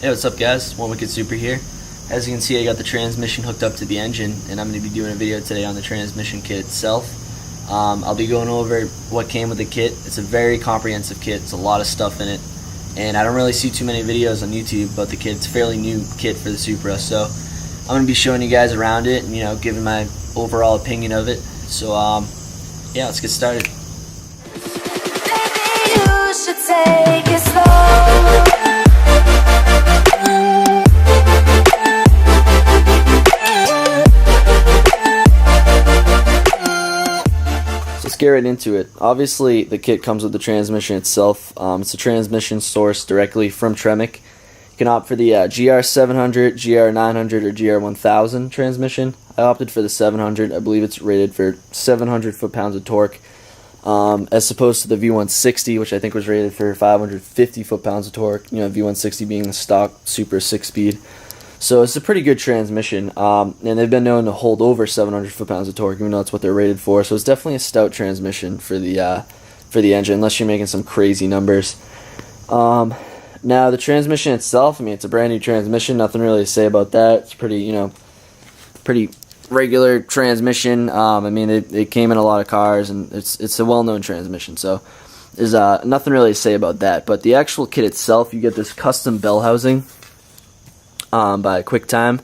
Hey, what's up guys? One Wicked Super here. As you can see, I got the transmission hooked up to the engine, and I'm going to be doing a video today on the transmission kit itself. I'll be going over what came with the kit. It's a very comprehensive kit. It's a lot of stuff in it, and I don't really see too many videos on YouTube about the kit. It's a fairly new kit for the Supra, so I'm going to be showing you guys around it and giving my overall opinion of it. So yeah, let's get started. Maybe you should take it slow. Get right into it. Obviously, the kit comes with the transmission itself. It's a transmission sourced directly from Tremec. You can opt for the GR700, GR900, or GR1000 transmission. I opted for the 700. I believe it's rated for 700 foot-pounds of torque, as opposed to the V160, which I think was rated for 550 foot-pounds of torque. V160 being the stock Supra 6-speed. So it's a pretty good transmission, and they've been known to hold over 700 foot-pounds of torque, even though that's what they're rated for. So it's definitely a stout transmission for the engine, unless you're making some crazy numbers. Now the transmission itself, it's a brand new transmission. Nothing really to say about that. It's pretty, pretty regular transmission. It came in a lot of cars, and it's a well-known transmission. So there's nothing really to say about that. But the actual kit itself, you get this custom bell housing. By QuickTime.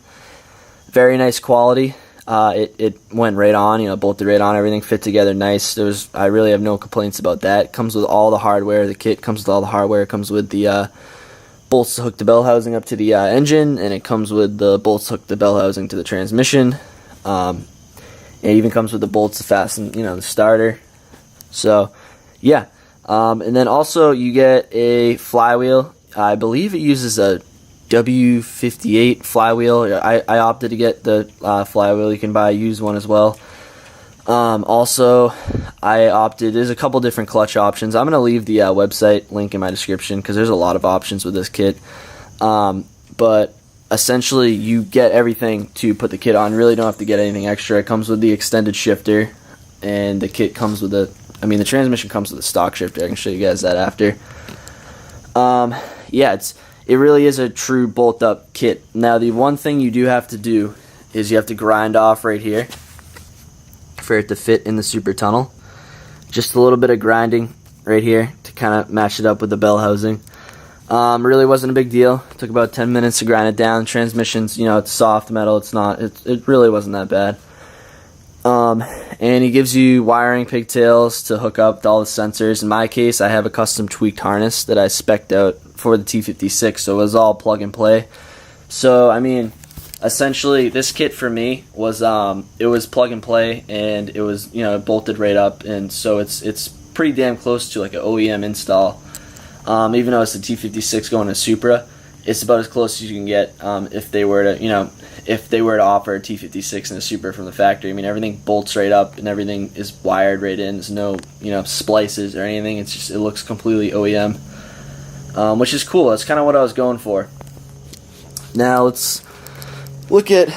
Very nice quality. It went right on, bolted right on, everything fit together nice. I really have no complaints about that. It comes with all the hardware. The kit comes with all the hardware. It comes with the bolts to hook the bell housing up to the engine, and it comes with the bolts to hook the bell housing to the transmission. It even comes with the bolts to fasten, the starter. So, yeah. And then also you get a flywheel. I believe it uses a W58 flywheel. I opted to get the flywheel. You can buy a used one as well. Also, there's a couple different clutch options. I'm going to leave the website link in my description because there's a lot of options with this kit. But essentially, you get everything to put the kit on. You really don't have to get anything extra. It comes with the extended shifter, and the kit comes with the transmission comes with a stock shifter. I can show you guys that after. Yeah, it really is a true bolt-up kit. Now, the one thing you do have to do is you have to grind off right here for it to fit in the Supra tunnel. Just a little bit of grinding right here to kind of match it up with the bell housing. Really wasn't a big deal. It took about 10 minutes to grind it down. Transmission's, it's soft metal. It really wasn't that bad. And he gives you wiring pigtails to hook up to all the sensors. In my case, I have a custom tweaked harness that I spec'd out for the T56, so it was all plug and play. So essentially this kit for me was it was plug and play, and it was it bolted right up, and so it's pretty damn close to like an OEM install. Even though it's a T56 going to Supra, it's about as close as you can get if they were to offer a T56 and a Supra from the factory. Everything bolts right up and everything is wired right in. There's no splices or anything. It looks completely OEM. Which is cool. That's kind of what I was going for. Now let's look at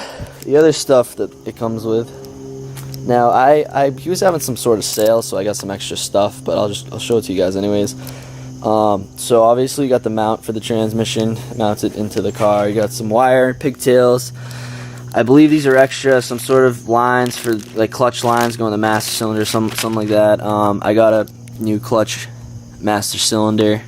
the other stuff that it comes with. Now he was having some sort of sale, so I got some extra stuff, but I'll show it to you guys anyways. So obviously you got the mount for the transmission mounted into the car. You got some wire, pigtails. I believe these are extra, some sort of lines for like clutch lines going to the master cylinder, something like that. I got a new clutch master cylinder.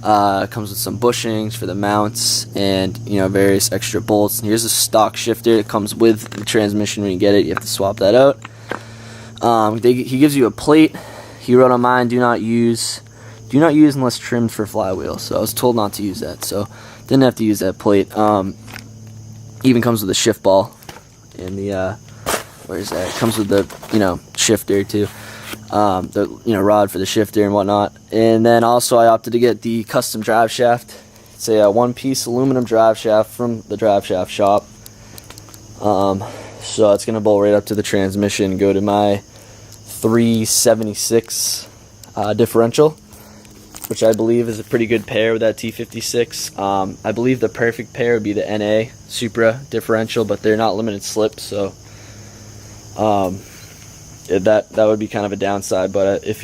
It comes with some bushings for the mounts and various extra bolts. And here's a stock shifter that comes with the transmission. When you get it, you have to swap that out. He gives you a plate. He wrote on mine, do not use unless trimmed for flywheel. So I was told not to use that, so didn't have to use that plate. Even comes with a shift ball and the where's that? It comes with the shifter too. The rod for the shifter and whatnot. And then also I opted to get the custom drive shaft. It's a one-piece aluminum drive shaft from the drive shaft shop. So it's gonna bolt right up to the transmission, go to my 376 differential, which I believe is a pretty good pair with that T56. I believe the perfect pair would be the NA Supra differential, but they're not limited slip, so that would be kind of a downside. But if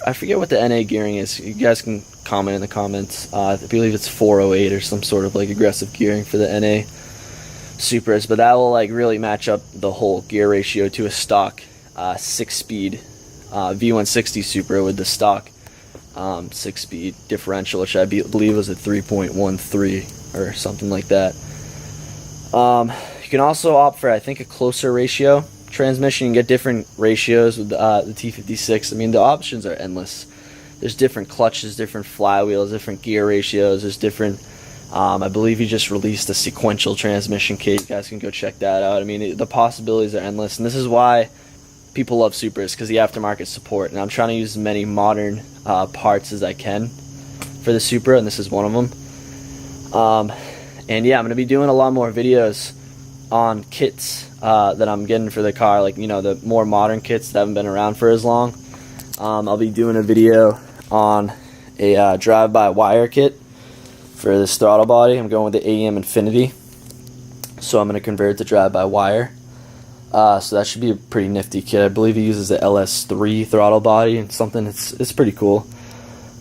I forget what the NA gearing is. You guys can comment in the comments. I believe it's 408 or some sort of like aggressive gearing for the NA Supras, but that will like really match up the whole gear ratio to a stock 6-speed V160 Supra with the stock 6-speed differential, which I believe was a 3.13 or something like that. You can also opt for, I think, a closer ratio transmission. You can get different ratios with the T56. I mean, the options are endless. There's different clutches, different flywheels, different gear ratios. There's different, I believe he just released a sequential transmission kit. You guys can go check that out. I mean, the possibilities are endless, and this is why people love Supras, because the aftermarket support. And I'm trying to use as many modern parts as I can for the Supra, and this is one of them. And yeah, I'm going to be doing a lot more videos on kits that I'm getting for the car, like, you know, the more modern kits that haven't been around for as long. I'll be doing a video on a drive-by-wire kit for this throttle body. I'm going with the AEM Infinity, so I'm going to convert it to drive-by-wire. So that should be a pretty nifty kit. I believe he uses the LS3 throttle body and something. It's pretty cool.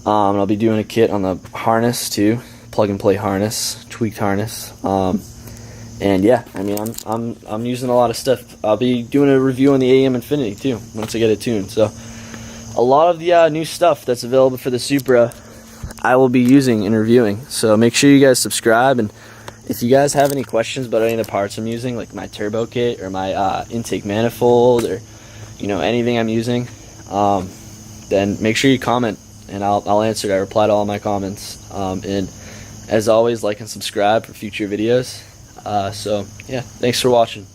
And I'll be doing a kit on the harness too, plug-and-play harness, tweaked harness. And yeah, I mean, I'm using a lot of stuff. I'll be doing a review on the AEM Infinity too once I get it tuned. So a lot of the new stuff that's available for the Supra I will be using and reviewing. So make sure you guys subscribe, and if you guys have any questions about any of the parts I'm using, like my turbo kit or my intake manifold, or you know, anything I'm using, then make sure you comment and I'll answer it. I reply to all my comments. And as always, like and subscribe for future videos. So yeah, thanks for watching.